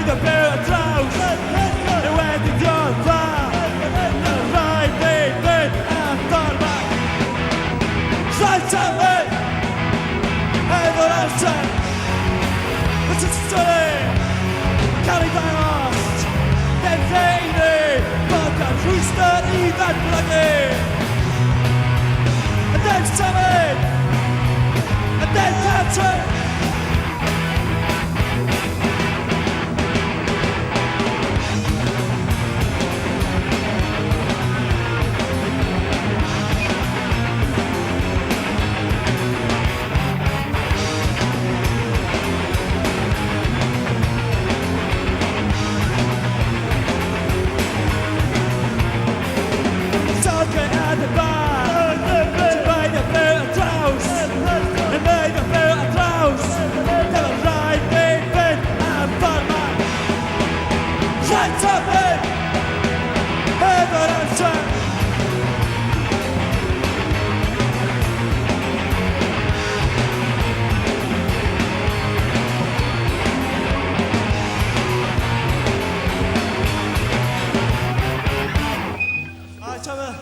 the paradise. And when the dawn flies, and right baby, and thought back. Right away, everlasting. It's a story, carried by us. Then faded, but the rooster even bloody. And then seven, and then captured. At the bar, to buy the pair of trousers, and made a pair of trousers. They were right, baby, and farmer. Right up it, ever answer. All right, Thomas.